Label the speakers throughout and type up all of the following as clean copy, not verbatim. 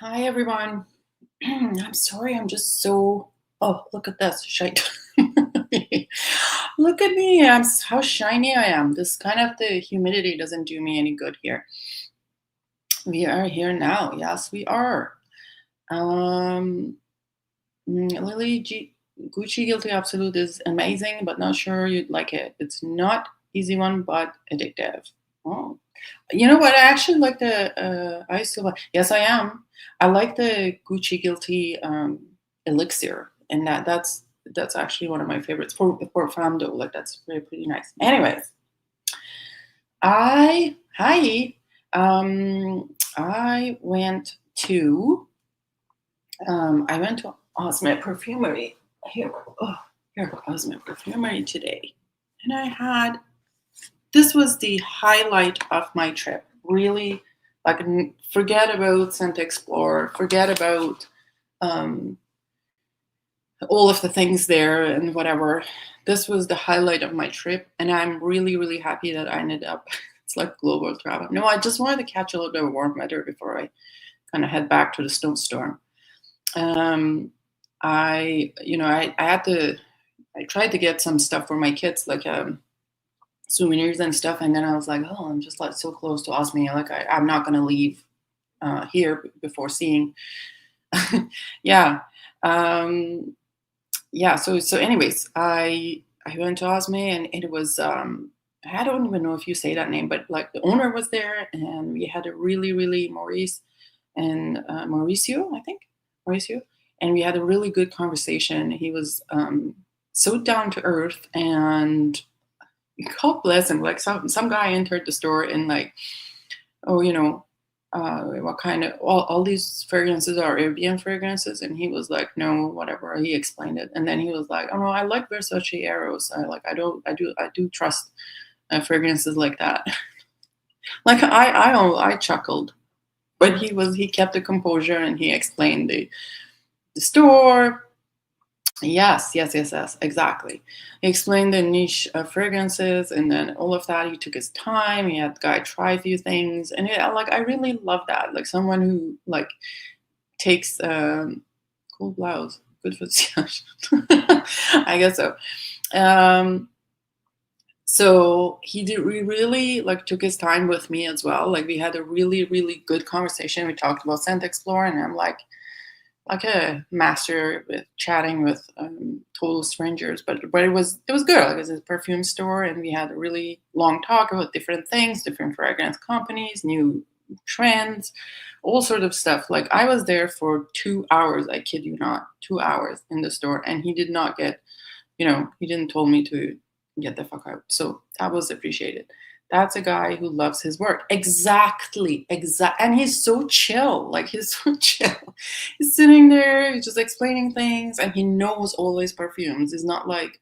Speaker 1: Hi, everyone. I'm sorry, I'm just so. Oh, look at this shite. Look at me. How shiny I am. This kind of the humidity doesn't do me any good here. We are here now. Yes, we are. Um, Lily Gucci Guilty Absolute is amazing, but not sure you'd like it. It's not easy one, but addictive. Oh, you know what? I actually like the. I still like. Yes, I am. I like the Gucci Guilty elixir, and that's actually one of my favorites for femme though. Like that's pretty nice. Anyways, I hi. I went to OSME Perfumery here. Oh, here OSME Perfumery today, and I had this was the highlight of my trip. Really, like forget about Scent Explorer, forget about um, all of the things there and whatever. This was the highlight of my trip, and I'm really, really happy that I ended up. It's like global travel. No, I just wanted to catch a little bit of warm weather before I kind of head back to the snowstorm. Um, I had to. I tried to get some stuff for my kids, like souvenirs and stuff, and then I was like, oh, I'm just like so close to Osmia, like I'm not gonna leave here before seeing. Yeah, um, yeah. So anyways, I went to Osme, and it was I don't even know if you say that name, but like the owner was there, and we had a really Maurice and Mauricio, I think Mauricio, and we had a really good conversation. He was so down to earth, and God bless him. Like some guy entered the store and like, oh, what kind of all these fragrances are Arabian fragrances, and he was like, no, whatever. He explained it, and then he was like, oh no, I like Versace Eros. I do trust fragrances like that. Like I chuckled, but he kept the composure and he explained the store. Yes, exactly. He explained the niche of fragrances, and then all of that. He took his time. He had the guy try a few things, and like I really love that. Like someone who like takes cool blouse, good for the I guess so. Um, so we really like took his time with me as well. Like we had a really good conversation. We talked about Scent Explorer, and I'm like a master with chatting with total strangers, but it was good. Like it was a perfume store, and we had a really long talk about different things, different fragrance companies, new trends, all sort of stuff. Like I was there for 2 hours. I kid you not, 2 hours in the store, and he did not get, he didn't told me to get the fuck out. So that was appreciated. That's a guy who loves his work. Exactly. And he's so chill. Like he's so chill. He's sitting there, he's just explaining things, and he knows all his perfumes. He's not like,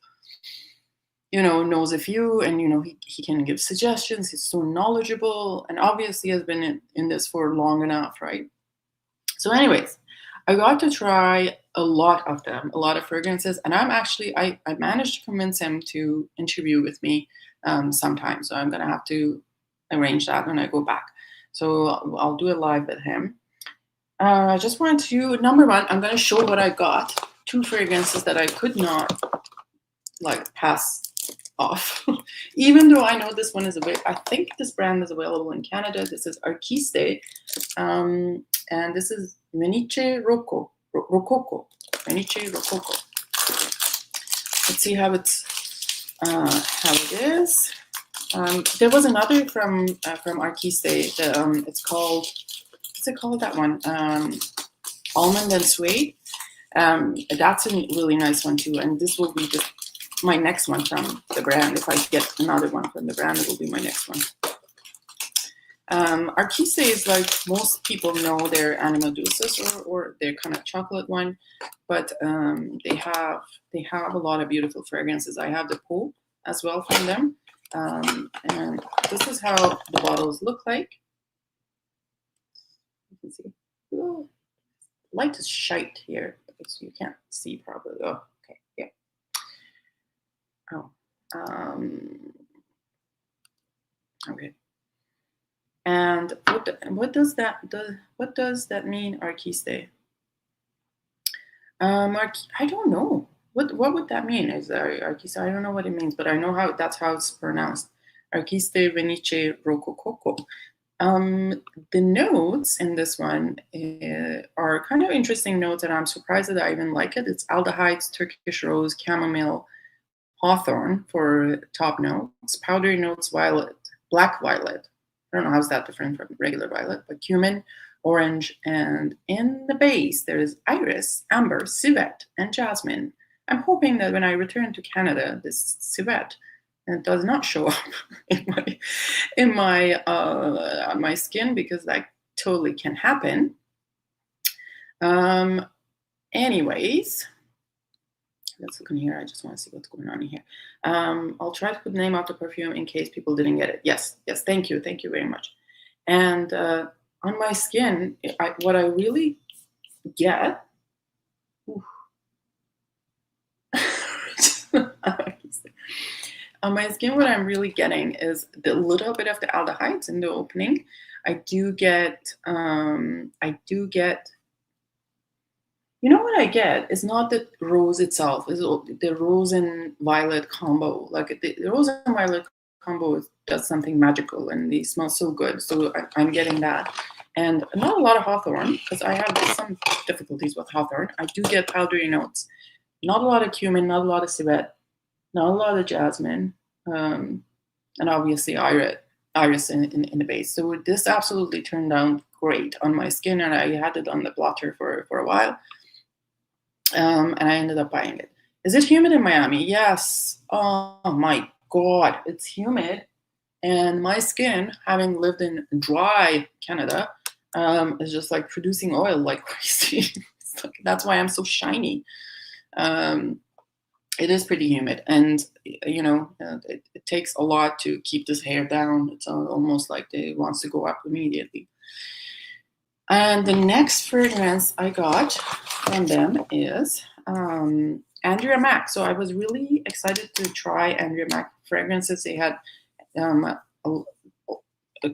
Speaker 1: knows a few, and he can give suggestions. He's so knowledgeable, and obviously has been in this for long enough, right? So, anyways, I got to try a lot of them, a lot of fragrances, and I managed to convince him to interview with me sometime. So I'm gonna have to arrange that when I go back. So I'll do it live with him. I just wanted to number one, I'm gonna show what I got. Two fragrances that I could not like pass off, even though I know this one is available. I think this brand is available in Canada. This is Arquiste, and this is Rococo. Venice Rococo. Let's see how it is. There was another from Arquiste. It's called. What's it called? That one. Almond and suede. That's a really nice one too. And this will be my next one from the brand. If I get another one from the brand, it will be my next one. Arquiste is like most people know their animal juices or their kind of chocolate one, but they have a lot of beautiful fragrances. I have the Pope as well from them, and this is how the bottles look like. You can see. Ooh, light is shite here, so you can't see properly. Oh, okay, yeah. Oh, okay.
Speaker 2: And what does that mean, Arquiste? I don't know. What would that mean? Is Arquiste? I don't know what it means, but I know that's how it's pronounced. Arquiste Venice Rococo. The notes in this one are kind of interesting notes, and I'm surprised that I even like it. It's aldehydes, Turkish rose, chamomile, hawthorn for top notes, powdery notes, violet, black violet. I don't know how's that different from regular violet, but cumin, orange, and in the base there is iris, amber, civet, and jasmine. I'm hoping that when I return to Canada, this civet does not show up in my on my skin, because that totally can happen. Anyways, let's look in here. I just want to see what's going on in here. I'll try to put the name of the perfume in case people didn't get it. Yes, thank you very much. And on my skin, what I really get. On my skin, what I'm really getting is the little bit of the aldehydes in the opening. I do get. You know what I get? It's not the rose itself. It's the rose and violet combo. Like the rose and violet combo does something magical, and they smell so good. So I'm getting that. And not a lot of hawthorn, because I have some difficulties with hawthorn. I do get powdery notes. Not a lot of cumin, not a lot of civet, not a lot of jasmine, and obviously iris in the base. So this absolutely turned out great on my skin, and I had it on the blotter for a while. And I ended up buying it. Is it humid in Miami? Yes. Oh my God, it's humid. And my skin, having lived in dry Canada, is just like producing oil like crazy. That's why I'm so shiny. It is pretty humid, and it takes a lot to keep this hair down. It's almost like it wants to go up immediately. And the next fragrance I got from them is Andrea Maack. So I was really excited to try Andrea Maack fragrances. They had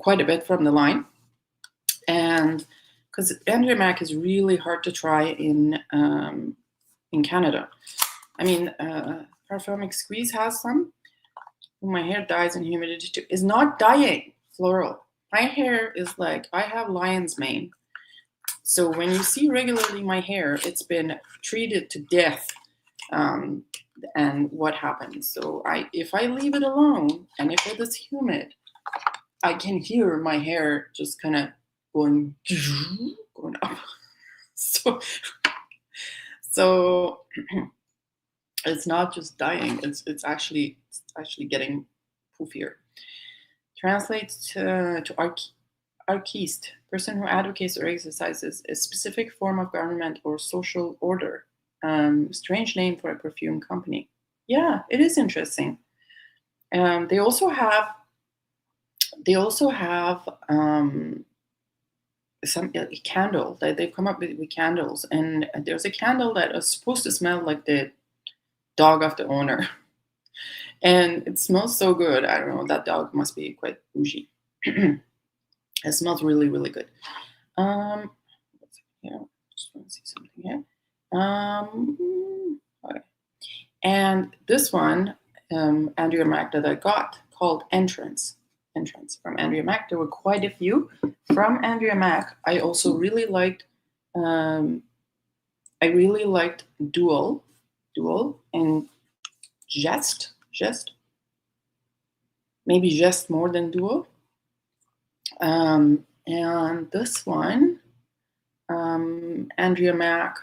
Speaker 2: quite a bit from the line, and because Andrea Maack is really hard to try in Canada. I mean, Parfum Exquise has some. My hair dyes in humidity too. Is not dying. Floral. My hair is like, I have lion's mane. So when you see regularly my hair, it's been treated to death. And what happens? So if I leave it alone, and if it is humid, I can hear my hair just kind of going up. So it's not just dying. It's actually getting poofier. Translates to Arquiste, person who advocates or exercises a specific form of government or social order. Strange name for a perfume company. Yeah, it is interesting. They also have some candle that they've come up with candles, and there's a candle that is supposed to smell like the dog of the owner, and it smells so good. I don't know, that dog must be quite bougie. It smells really, really good. What's here? Just want to see something here. Okay. And this one, Andrea Maack, that I got, called Enterance from Andrea Maack. There were quite a few from Andrea Maack. I also really liked. Dual, and Jest. Maybe Jest more than Dual. And this one, Andrea Maack,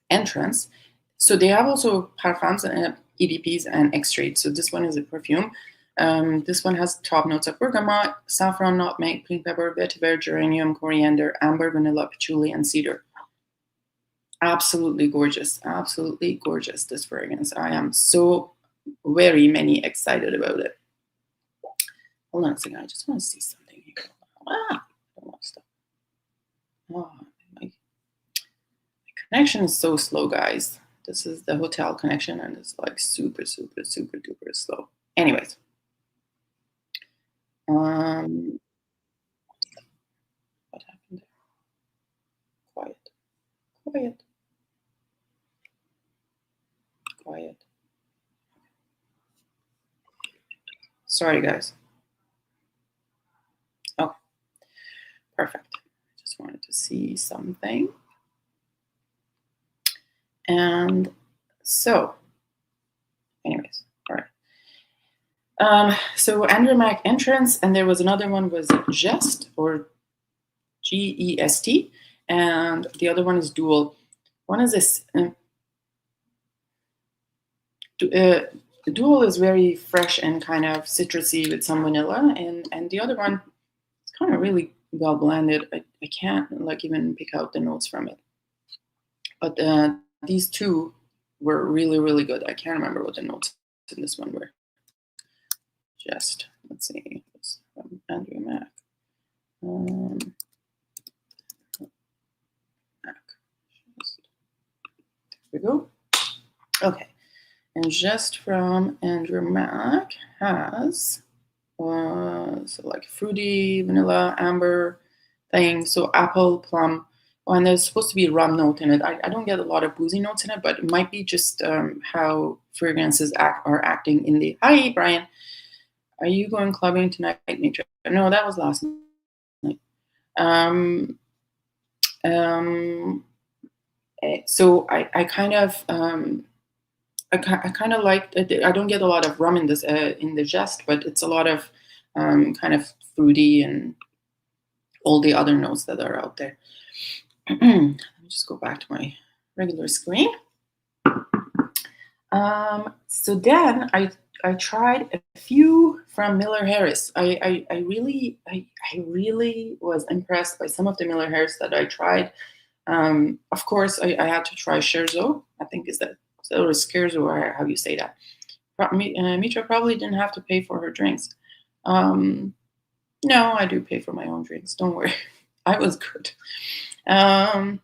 Speaker 2: Enterance. So they have also parfums and EDPs and extracts. So this one is a perfume. This one has top notes of bergamot, saffron, nutmeg, pink pepper, vetiver, geranium, coriander, amber, vanilla, patchouli, and cedar. Absolutely gorgeous. This fragrance. I am so very excited about it. Hold on a second. I just want to see something here. I don't want to stop. My connection is so slow, guys. This is the hotel connection, and it's like super duper slow. Anyways, What happened there? Quiet, quiet, quiet. Sorry, guys. Oh, perfect. I just wanted to see something. And so, anyways, all right. So Andrea Maack Enterance, and there was another one was Jest or Gest, and the other one is Dual. One is this. Dual is very fresh and kind of citrusy with some vanilla, and the other one is kind of really well blended. I can't like even pick out the notes from it, but these two were really, really good. I can't remember what the notes in this one were. Just let's see, it's from Andrea Maack. Maack. There we go. Okay, and Just from Andrea Maack has so like fruity, vanilla, amber thing. So apple, plum. Oh, and there's supposed to be a rum note in it. I don't get a lot of boozy notes in it, but it might be just how fragrances are acting in the. Hi, Brian. Are you going clubbing tonight, Mitra? No, that was last night. So I kind of I kind of like. I don't get a lot of rum in this in the Jest, but it's a lot of kind of fruity and all the other notes that are out there. Let me just go back to my regular screen. So then I tried a few from Miller Harris. I really was impressed by some of the Miller Harris that I tried. Of course, I had to try Scherzo. I think is that or Scherzo, or how you say that. Mitra probably didn't have to pay for her drinks. No, I do pay for my own drinks. Don't worry. I was good. I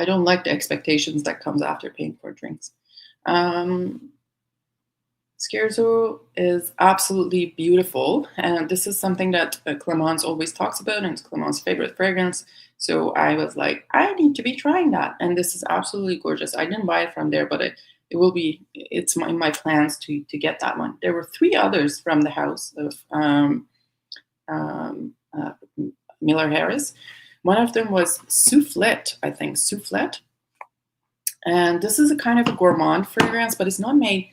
Speaker 2: don't like the expectations that comes after paying for drinks. Scherzo is absolutely beautiful, and this is something that Clemence always talks about, and it's Clemence's favorite fragrance. So I was like, I need to be trying that, and this is absolutely gorgeous. I didn't buy it from there, but it will be. It's in my plans to get that one. There were 3 others from the house of Miller Harris. One of them was Sufflot, I think Sufflot, and this is a kind of a gourmand fragrance, but it's not made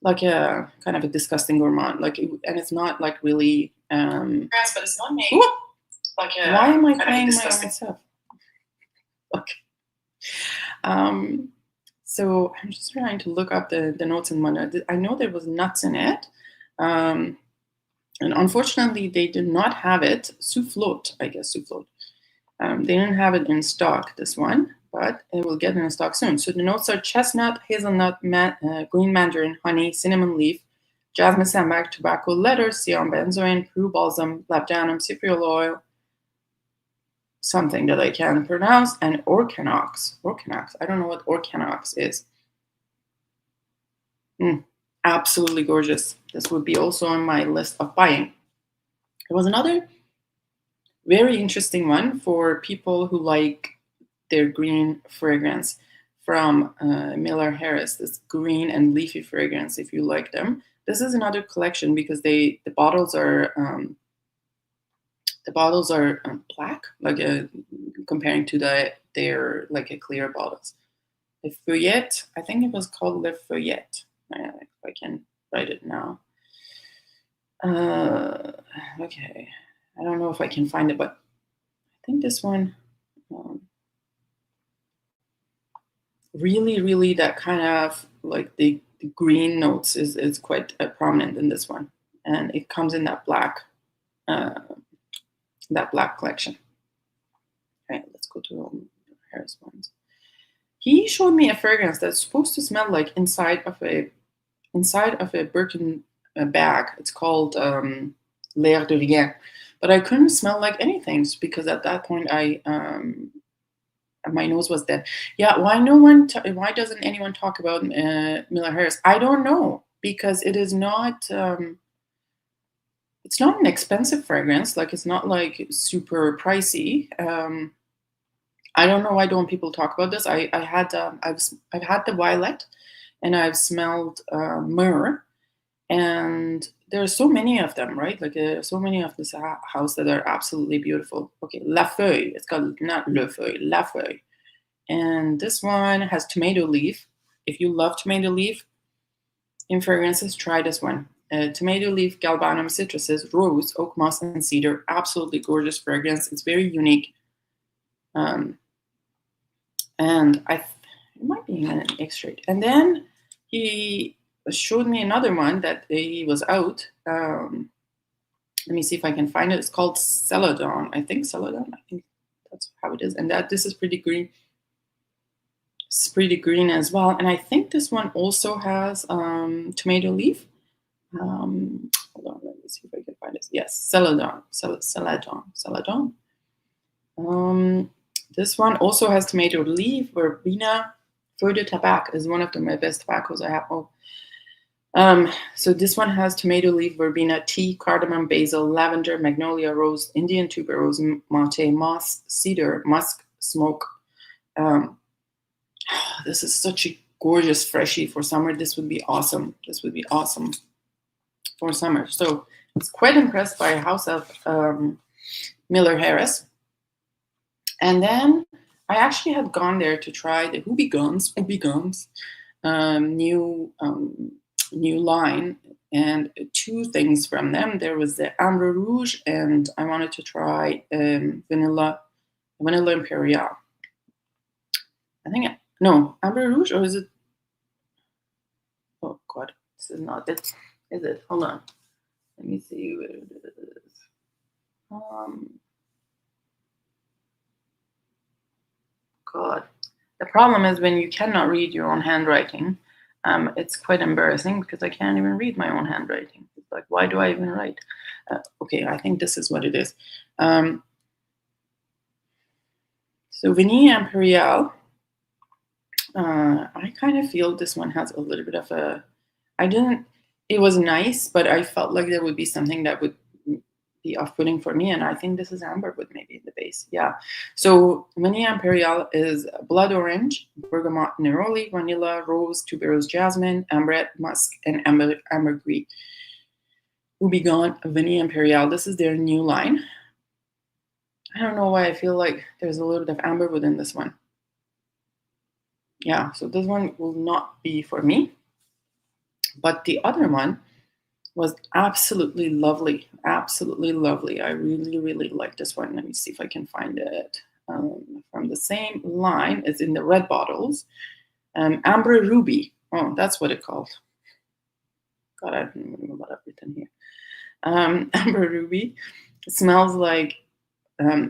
Speaker 2: like a kind of a disgusting gourmand, like, and it's not like really. But it's not made like a. Why am I playing my own stuff? Okay. So I'm just trying to look up the notes in one. I know there was nuts in it, and unfortunately they did not have it. Sufflot, I guess Sufflot. They didn't have it in stock, this one, but it will get in stock soon. So the notes are chestnut, hazelnut, green mandarin, honey, cinnamon leaf, jasmine, sambac, tobacco, leather, cyan, benzoin, Peru balsam, labdanum, cypriol oil, something that I can't pronounce, and orchanox. Orchanox. I don't know what orchanox is. Absolutely gorgeous. This would be also on my list of buying. There was another very interesting one for people who like their green fragrance from Miller Harris. This green and leafy fragrance, if you like them. This is another collection because the bottles are black, like comparing to their like a clear bottles. Le Feuillette, I think it was called Le Feuillette. If I can write it now. Okay. I don't know if I can find it, but I think this one really, really that kind of like the green notes is quite prominent in this one, and it comes in that black collection. All right, let's go to Harris ones. He showed me a fragrance that's supposed to smell like inside of a Birkin bag. It's called L'air de Rien. But I couldn't smell like anything because at that point my nose was dead. Yeah, why doesn't anyone talk about Miller Harris? I don't know, because it is not
Speaker 1: It's not an expensive fragrance. Like it's not like super pricey. I don't know why don't people talk about this. I've had the violet, and I've smelled myrrh, and there are so many of them, right? Like there are so many of this house that are absolutely beautiful. Okay, La Feuille. It's called not Le Feuille, La Feuille, and this one has tomato leaf. If you love tomato leaf in fragrances, try this one. Tomato leaf, galbanum, citruses, rose, oak moss, and cedar. Absolutely gorgeous fragrance. It's very unique. And it might be an extrait. And then he showed me another one that he was out. Let me see if I can find it. It's called Celadon. I think Celadon. I think that's how it is. And this is pretty green. It's pretty green as well. And I think this one also has tomato leaf. Hold on, let me see if I can find it. Yes, Celadon. Celadon. This one also has tomato leaf. Verbena, Feu de Tabac is one of my best tobaccos I have. So this one has tomato leaf, verbena, tea, cardamom, basil, lavender, magnolia, rose, Indian tuberose, mate, moss, cedar, musk, smoke. This is such a gorgeous freshie for summer. This would be awesome. This would be awesome for summer. So I was quite impressed by a house of Miller Harris. And then I actually had gone there to try the Houbigans new line, and two things from them. There was the Ambre Rouge, and I wanted to try Vanilla Imperial. I think no, Ambre Rouge, or is it? Oh God, this is not it. Is it? Hold on. Let me see where it is. God, the problem is when you cannot read your own handwriting. It's quite embarrassing because I can't even read my own handwriting. It's like, why do I even write? Okay, I think this is what it is. So Vanilla Imperial, I kind of feel this one has a little bit of a, it was nice, but I felt like there would be something that would be off-putting for me, and I think this is amberwood maybe in the base. Yeah. So Vanilla Imperial is blood orange, bergamot, neroli, vanilla, rose, tuberose, jasmine, ambrette, musk, and ambergris. Houbigant Vanilla Imperial. This is their new line. I don't know why I feel like there's a little bit of amberwood in this one. Yeah, so this one will not be for me. But the other one was absolutely lovely. Absolutely lovely. I really, really like this one. Let me see if I can find it. From the same line as in the red bottles. Ambre Ruby. Oh, that's what it's called. God, I don't even know about everything here. Ambre Ruby. It smells like,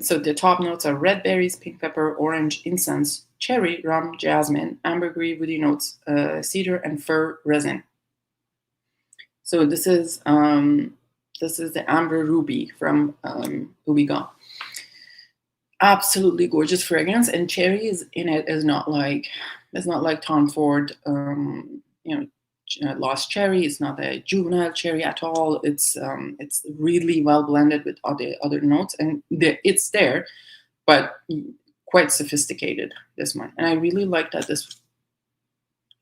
Speaker 1: so the top notes are red berries, pink pepper, orange, incense, cherry, rum, jasmine, ambergris, woody notes, cedar, and fir resin. So this is the Ambre Ruby from Houbigant. Absolutely gorgeous fragrance, and cherry is in it is not like Tom Ford, Lost Cherry. It's not a juvenile cherry at all. It's really well blended with other notes, and it's there, but quite sophisticated. This one, and I really like that this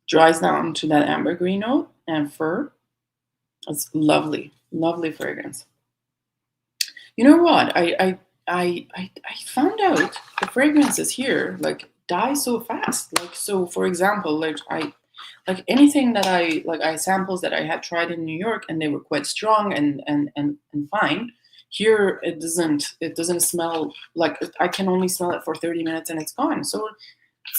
Speaker 1: dries down to that ambergris note and fir. It's lovely, lovely fragrance. You know what? I found out the fragrances here like die so fast. Like, so for example, like anything that I samples that I had tried in New York, and they were quite strong and fine. Here it doesn't smell like, I can only smell it for 30 minutes and it's gone. So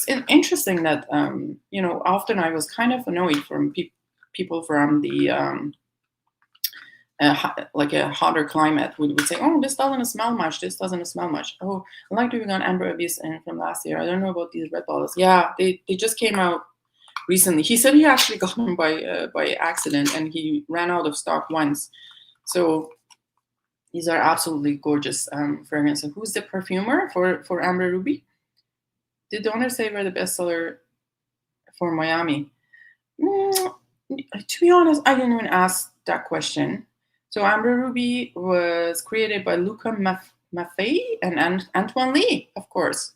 Speaker 1: it's interesting that often I was kind of annoyed from people from the like a hotter climate would say, oh, this doesn't smell much. This doesn't smell much. Oh, I like doing on Amber Abyss and from last year. I don't know about these red bottles. Yeah, they just came out recently. He said he actually got them by accident, and he ran out of stock once. So these are absolutely gorgeous fragrances. Who's the perfumer for Amber Ruby? Did the owner say we're the bestseller for Miami? To be honest, I didn't even ask that question.
Speaker 2: So Amber Ruby was created by Luca Maffei and Antoine Lee, of course.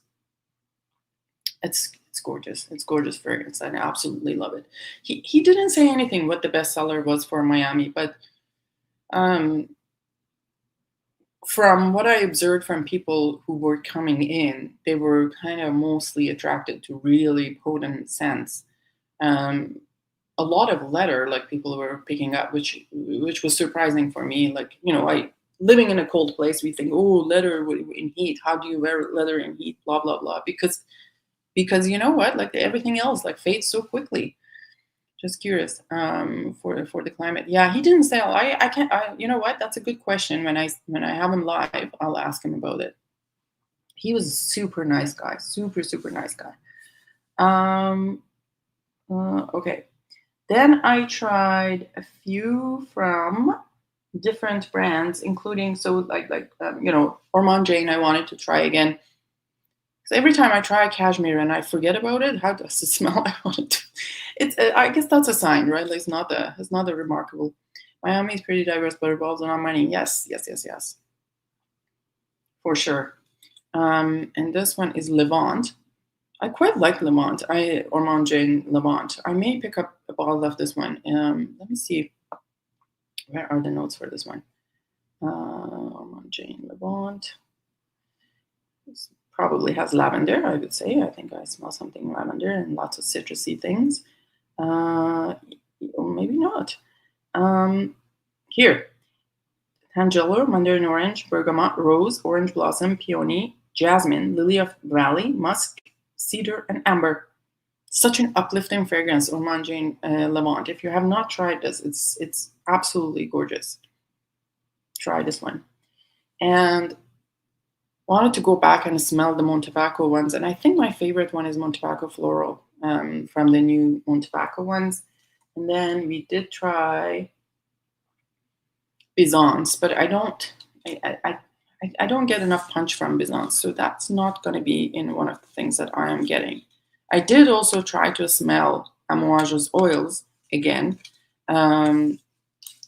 Speaker 2: It's gorgeous. It's gorgeous fragrance. I absolutely love it. He didn't say anything what the bestseller was for Miami, but from what I observed from people who were coming in, they were kind of mostly attracted to really potent scents. A lot of leather, like people were picking up, which was surprising for me. Like, you know, I living in a cold place, we think, oh, leather in heat. How do you wear leather in heat? Blah blah blah. Because you know what, like everything else, like fades so quickly. Just curious for the climate. Yeah, he didn't say. I can't. You know what? That's a good question. When I have him live, I'll ask him about it. He was a super nice guy. Super nice guy. Okay. Then I tried a few from different brands, including you know, Ormonde Jayne. I wanted to try again. So every time I try Cashmere and I forget about it, how does it smell? I want to. It's. I guess that's a sign, right? Like it's not a remarkable. Miami is pretty diverse, but revolves around money. Yes. For sure. And this one is Levant. I quite like Levant. Ormonde Jayne Levant. I may pick up a bottle of this one. Let me see. Where are the notes for this one? Ormonde Jayne Levant. This probably has lavender, I would say. I think I smell something lavender and lots of citrusy things. Or maybe not. Here. Tangelo, mandarin orange, bergamot, rose, orange blossom, peony, jasmine, lily of valley, musk, cedar, and amber. Such an uplifting fragrance, Ormonde Jayne Levant. If you have not tried this, it's absolutely gorgeous. Try this one. And wanted to go back and smell the Montefalco ones, and I think my favorite one is Montefalco Floral from the new Montefalco ones. And then we did try Byzance, but I don't get enough punch from Byzance, so that's not going to be in one of the things that I am getting. I did also try to smell Amouage's oils again.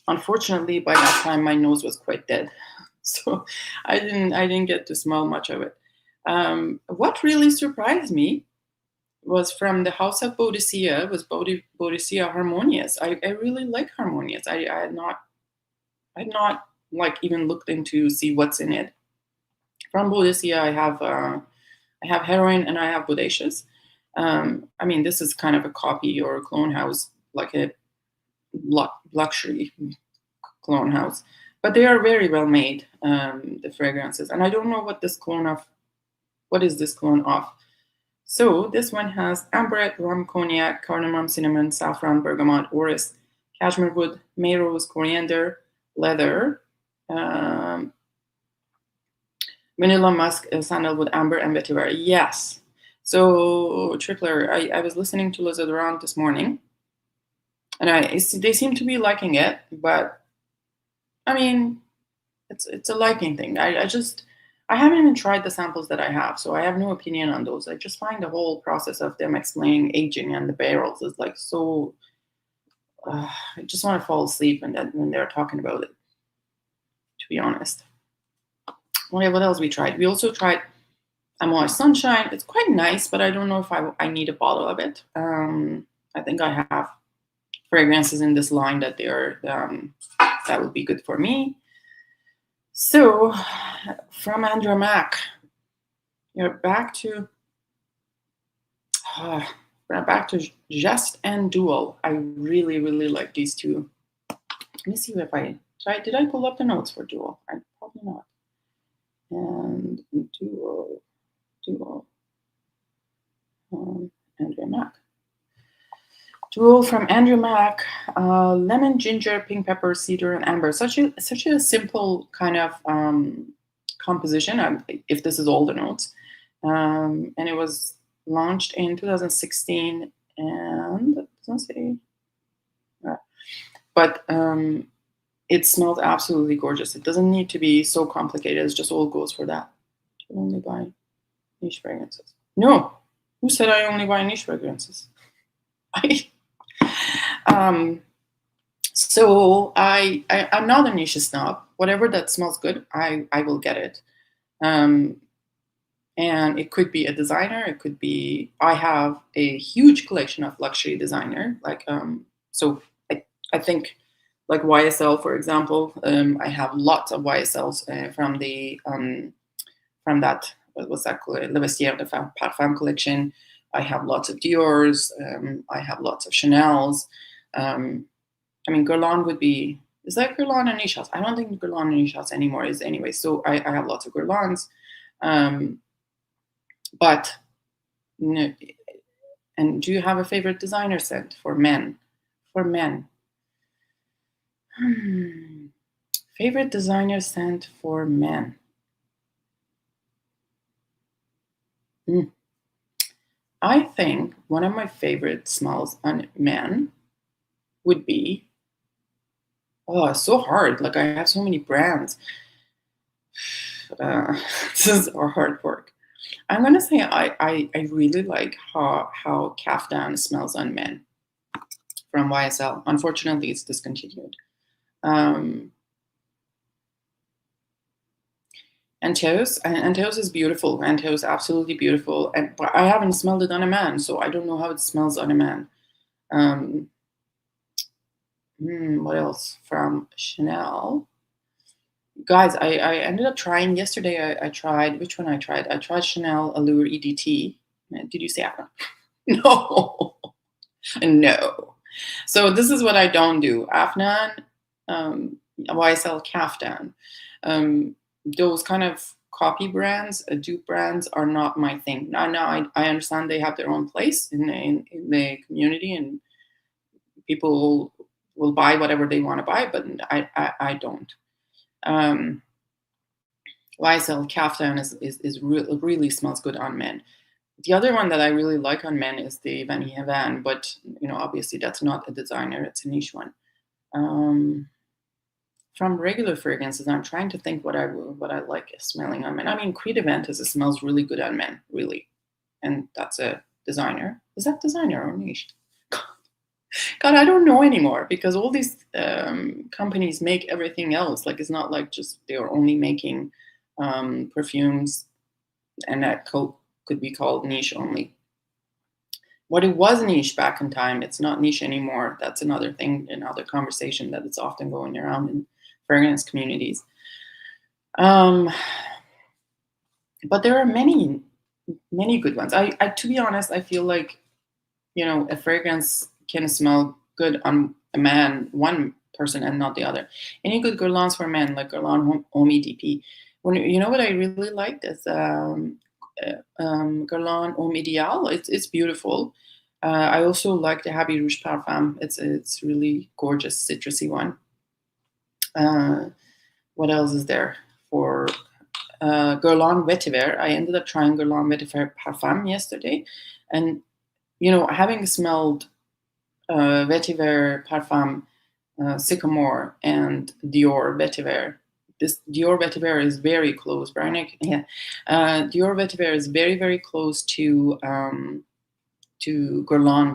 Speaker 2: Unfortunately, by that time my nose was quite dead, so I didn't get to smell much of it. What really surprised me was from the House of Boadicea was Boadicea Harmonious. I really like Harmonious. I had not like even looked into see what's in it. From Boadicea, I have Heroin and I have Bodacious. I mean, this is kind of a copy or a clone house, like a luxury clone house, but they are very well made, the fragrances. And I don't know what is this clone of. So this one has amberette, rum, cognac, cardamom, cinnamon, saffron, bergamot, orris, cashmere wood, may rose, coriander, leather, vanilla musk, sandalwood, amber, and vetiver. Yes. So Tripler, I was listening to Les Odorants this morning, and they seem to be liking it, but I mean, it's a liking thing. I haven't even tried the samples that I have, so I have no opinion on those. I just find the whole process of them explaining aging and the barrels is like so. I just want to fall asleep when they're talking about it, to be honest. Okay, what else we tried? We also tried Amouage Sunshine. It's quite nice, but I don't know if I need a bottle of it. I think I have fragrances in this line that that would be good for me. So, from Andrea Maack, you're back to Jest and Dual. I really like these two. Let me see if I tried. Did I pull up the notes for Dual? Probably not. And Dual, Andrea Maack. Dual from Andrea Maack, lemon, ginger, pink pepper, cedar, and amber. Such a simple kind of composition. If this is all the notes, and it was launched in 2016, and it doesn't say, but it smells absolutely gorgeous. It doesn't need to be so complicated. It's just all goes for that. You only buy niche fragrances. No, who said I only buy niche fragrances? So I'm not a niche snob. Whatever that smells good, I will get it. Um, and it could be a designer. It could be, I have a huge collection of luxury designer. Like, so I think like YSL, for example, I have lots of YSLs from that, what was that called? Le Parfum collection. I have lots of Dior's. I have lots of Chanel's. I mean, Guerlain would be, is that Guerlain and niche house? I don't think Guerlain and niche house anymore is anyway. So I have lots of Guerlains. But, and do you have a favorite designer scent for men? For men. Favorite designer scent for men. I think one of my favorite smells on men would be, oh, it's so hard. Like I have so many brands. This is hard work. I'm gonna say I really like how Caftan smells on men from YSL. Unfortunately, it's discontinued. Anteos is beautiful. Anteos absolutely beautiful, but I haven't smelled it on a man, so I don't know how it smells on a man. What else from Chanel? Guys, I ended up trying yesterday. I tried, which one I tried? I tried Chanel Allure EDT. Did you say that? No, no. So this is what I don't do. Afnan, YSL Caftan. Those kind of copy brands, dupe brands are not my thing. Now I understand they have their own place in the community, and people will buy whatever they want to buy, but I don't. YSL Caftan is really smells good on men. The other one that I really like on men is the Vanille Van, but obviously that's not a designer; it's a niche one. From regular fragrances, I'm trying to think what I like smelling on men. I mean, Creed Aventus smells really good on men, really, and that's a designer. Is that designer or niche? God, I don't know anymore because all these companies make everything else. Like it's not like just they are only making perfumes, and that could be called niche only. What it was niche back in time, it's not niche anymore. That's another thing, another conversation that is often going around in fragrance communities. But there are many good ones. I to be honest, I feel like a fragrance can smell good on a man, one person, and not the other. Any good Guerlains for men, like Guerlain Homme DP. What I really liked is Guerlain Homme Ideal. It's beautiful. I also like the Habit Rouge Parfum. It's really gorgeous, citrusy one. What else is there for Guerlain Vetiver? I ended up trying Guerlain Vetiver Parfum yesterday, and having smelled Vetiver Parfum Sycamore and Dior Vetiver. This Dior Vetiver is very close, Brian. Yeah, Dior Vetiver is very, very close to Guerlain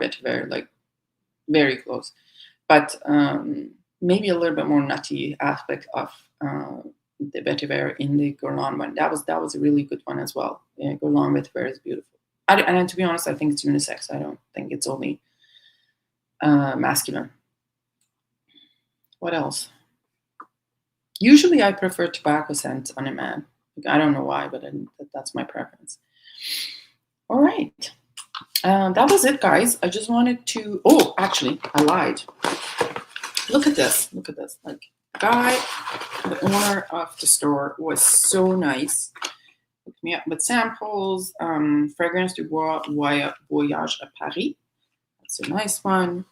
Speaker 2: Vetiver, like very close, but maybe a little bit more nutty aspect of the Vetiver in the Guerlain one. That was a really good one as well. Yeah, Guerlain Vetiver is beautiful. And to be honest, I think it's unisex. I don't think it's only masculine. What else? Usually I prefer tobacco scents on a man. I don't know why, but that's my preference. All right. That was it, guys. I just wanted to... Oh, actually, I lied. Look at this. Look at this. Like, guy, the owner of the store was so nice. Hooked me up with samples. Fragrance du Voyage à Paris. That's a nice one.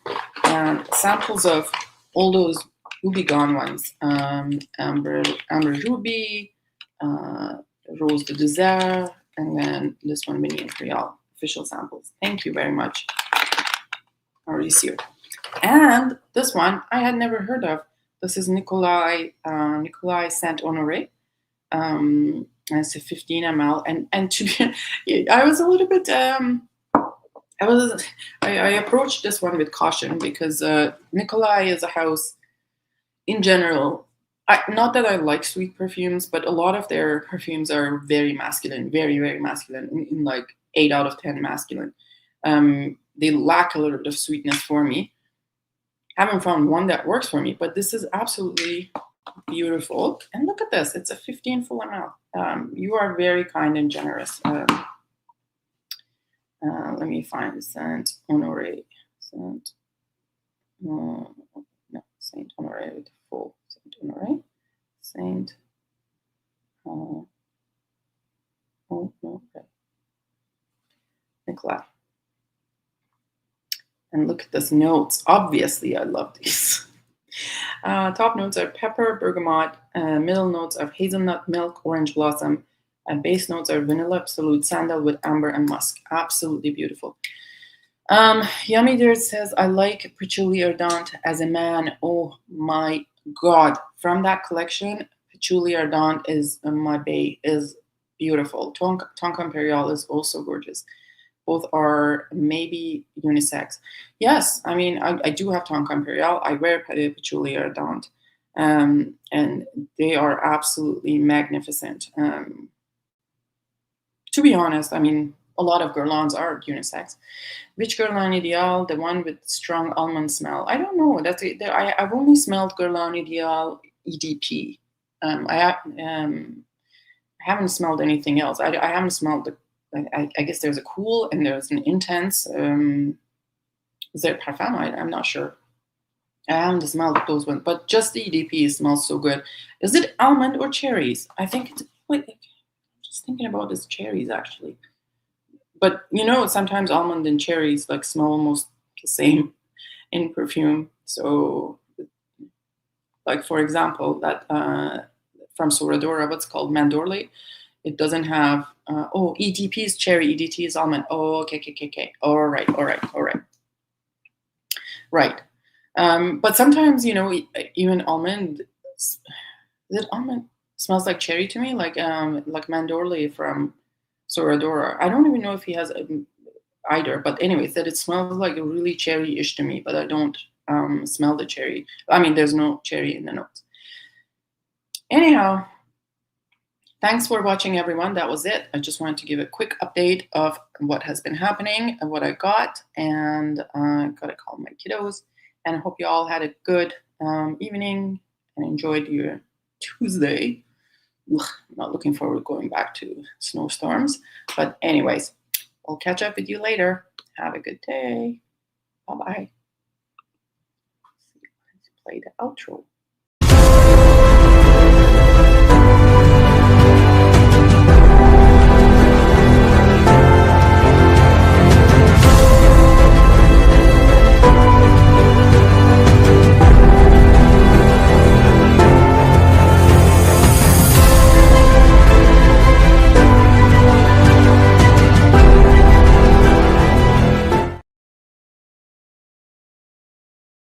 Speaker 2: And samples of all those Ruby Gone ones. Amber Ruby, Rose de Désert, and then this one, Mini Imperial. Official samples. Thank you very much, Mauricio. And this one I had never heard of. This is Nicolai Saint Honoré. And it's a 15 ml. And to be, I was a little bit. I approached this one with caution because Nicolai is a house in general, not that I like sweet perfumes, but a lot of their perfumes are very masculine, very, very masculine, in like 8 out of 10 masculine. They lack a little bit of sweetness for me. Haven't found one that works for me, but this is absolutely beautiful. And look at this, it's a 15 full ml. You are very kind and generous. Let me find Saint Honoré. No, Saint Honoré with full. Saint Honoré. Saint. Oh no, okay. Nicolas. And look at this notes. Obviously, I love these. Top notes are pepper, bergamot. Middle notes are hazelnut, milk, orange blossom. And base notes are vanilla, absolute, sandalwood, amber, and musk. Absolutely beautiful. Yummy Dirt says, I like Patchouli Ardente as a man. Oh my God. From that collection, Patchouli Ardente is my bae, is beautiful. Tonka Imperial is also gorgeous. Both are maybe unisex. Yes, I mean, I do have Tonka Imperial. I wear Patchouli Ardente. And they are absolutely magnificent. To be honest, I mean, a lot of Guerlains are unisex. Which Guerlain Ideal? The one with strong almond smell. I don't know. I've only smelled Guerlain Ideal EDP. I haven't smelled anything else. I haven't smelled the. I guess there's a cool and there's an intense. Is there parfum? I'm not sure. I haven't smelled those ones, but just the EDP smells so good. Is it almond or cherries? I think it's. Wait, just thinking about this cherries actually. But you know, sometimes almond and cherries like smell almost the same in perfume. So, like for example, that from Soradora, what's called Mandorle, it doesn't have. EDP is cherry, EDT is almond. Oh, okay. All right. Right. But sometimes, you know, even almond, almond smells like cherry to me, like Mandorle from Soradora. I don't even know if he has either, but anyways, that it smells like really cherry-ish to me, but I don't smell the cherry. I mean, there's no cherry in the notes. Anyhow, thanks for watching, everyone. That was it. I just wanted to give a quick update of what has been happening and what I got, and gotta call my kiddos. And I hope you all had a good evening and enjoyed your Tuesday. Ugh, I'm not looking forward to going back to snowstorms. But anyways, I'll catch up with you later. Have a good day. Bye-bye. Let's play the outro.